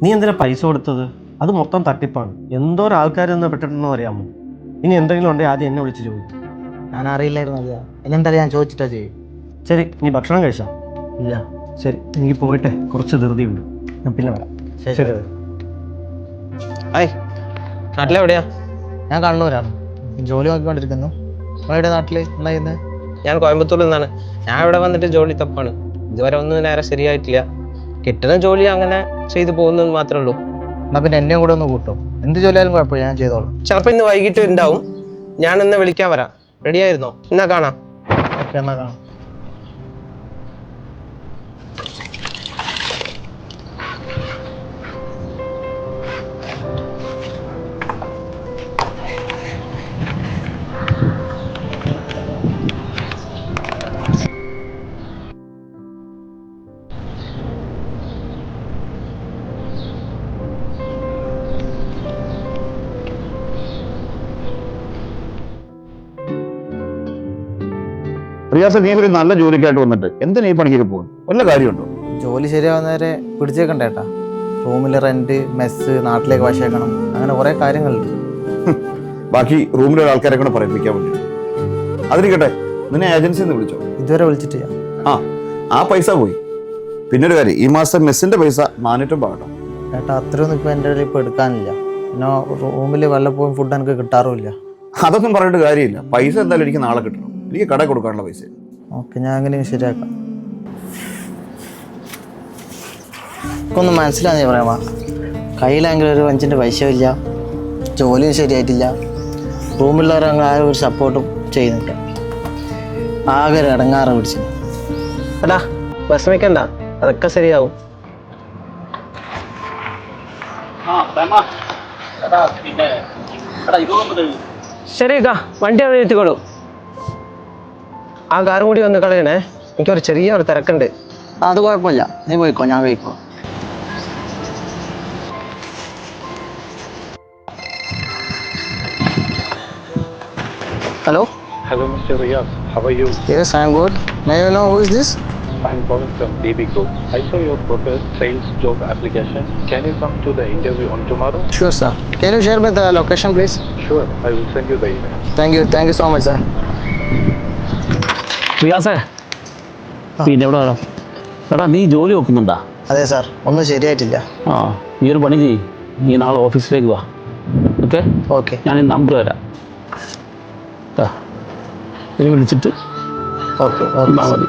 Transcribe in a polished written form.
നീ എന്തിനാ പൈസ കൊടുത്തത്? അത് മൊത്തം തട്ടിപ്പാണ്. എന്തോരം ആൾക്കാരൊന്നും പെട്ടിട്ടുണ്ടോ അറിയാമോ? ഇനി എന്തെങ്കിലും ഉണ്ടെങ്കിൽ ആദ്യം എന്നെ വിളിച്ച് ചോദിക്കും. ഞാൻ അറിയില്ലായിരുന്നു അല്ല. എന്നെന്തായാലും ഞാൻ ചോദിച്ചിട്ടാ ചെയ്യും. ശരി, നീ ഭക്ഷണം കഴിച്ചാ? ഇല്ല. ശരി, എനിക്ക് പോയിട്ടെ കുറച്ച് ധൃതിയുണ്ട്. ഞാൻ പിന്നെ വരാം. ശരി. ഹായ്, നാട്ടിലെവിടെയാ? ഞാൻ കണ്ണൂരാണ്. ജോലി നോക്കിക്കൊണ്ടിരിക്കുന്നു. നിങ്ങളുടെ നാട്ടിൽ എന്താ ചെയ്യുന്നത്? ഞാൻ കോയമ്പത്തൂരിൽ നിന്നാണ്. ഞാൻ ഇവിടെ വന്നിട്ട് ജോലി തപ്പാണ്. ഇതുവരെ ഒന്നും നേരെ ശരിയായിട്ടില്ല. കിട്ടുന്ന ജോലി അങ്ങനെ ചെയ്തു പോകുന്നത് മാത്രമേ ഉള്ളൂ. എന്നാൽ പിന്നെ എന്നെയും കൂടെ ഒന്ന് കൂട്ടും. എന്ത് ജോലിയാലും കുഴപ്പമില്ല, ഞാൻ ചെയ്തോളാം. ചിലപ്പോൾ ഇന്ന് വൈകിട്ട് ഉണ്ടാവും. ഞാനൊന്ന് വിളിക്കാൻ വരാം. റെഡി ആയിരുന്നോ? എന്നാ കാണാം. ഓക്കെ, എന്നാൽ കാണാം. റിയാസ്, നീ ഒരു നല്ല ജോലിക്കായിട്ട് വന്നിട്ട് എന്തിനാ ഈ പണിക്കൊക്കെ പോകും? വല്ല കാര്യമുണ്ടോ? ജോലി ശരിയാവുന്നവരെ പിടിച്ചേക്കണ്ട ഏട്ടാ. റൂമിൽ റെന്റ്, മെസ്സ്, നാട്ടിലേക്ക് വശേക്കണം, അങ്ങനെ കുറേ കാര്യങ്ങളുണ്ട്. ബാക്കി റൂമിലെ ആൾക്കാരെ കൂടെ പറയിപ്പിക്കാൻ വേണ്ടി. അതിരിക്കട്ടെ, നിന്നെ ഏജൻസിയിൽ നിന്ന് വിളിച്ചോ? ഇതുവരെ വിളിച്ചിട്ടില്ല. ആ പൈസ പോയി. പിന്നെ ഒരു കാര്യം, ഈ മാസം മെസ്സിന്റെ പൈസ 450 ആകട്ടോ. ഏട്ടാ, അത്രയൊന്നും ഇപ്പം എൻ്റെ കയ്യിൽ ഇപ്പോൾ എടുക്കാനില്ല. പിന്നെ റൂമിൽ വല്ലപ്പോഴും ഫുഡ് എനിക്ക് കിട്ടാറുമില്ല. അതൊന്നും പറഞ്ഞിട്ട് കാര്യമില്ല. പൈസ എന്തായാലും എനിക്ക് നാളെ കിട്ടണം. എനിക്ക് കട കൊടുക്കാനുള്ള പൈസ. ഓക്കെ, ഞാൻ എങ്ങനെയും ശരിയാക്കാം. ഒന്നും മനസ്സിലാകുന്നേ പറയാമോ? കയ്യിലെങ്കിലും ഒരു 5 പൈസയില്ല, ജോലിയും ശരിയായിട്ടില്ല, റൂമിലുള്ളവരങ്ങനെ ആരും ഒരു സപ്പോർട്ടും ചെയ്യുന്നില്ല. ആകെ ഒരു ഇടങ്ങാറ് പിടിച്ചു. എടാ, വിഷമിക്കണ്ട, അതൊക്കെ ശരിയാവും. ശരി, വണ്ടി അവിടെ എത്തിക്കോളൂ. ആ കാറും കൂടി വന്ന് കളയണേ. എനിക്കൊരു ചെറിയൊരു തിരക്കുണ്ട്. അത് കുഴപ്പമില്ല, നീ പോയിക്കോ, ഞാൻ പോയിക്കോ. Hello? Hello, Mr. Riyaz. How are you? Yes, I'm good. May I know who is this? I'm calling from DB Group. I saw your profile sales job application. Can you come to the interview on tomorrow? Sure, sir. Can you share me the location, please? Sure, I will send you the email. Thank you so much, sir. റിയാസേ, പിന്നെ എവിടെ വരാം? എടാ, നീ ജോലി നോക്കുന്നുണ്ടാ? അതെ sir, ഒന്നും ശരിയായിട്ടില്ല. നീ ഒരു പണി ചെയ്യ്. നീ നാളെ ഓഫീസിലേക്ക് വാ. ഓക്കെ, ഞാൻ ഈ നമ്പർ തരാം. നീ വിളിച്ചിട്ട് ഓക്കെ മതി.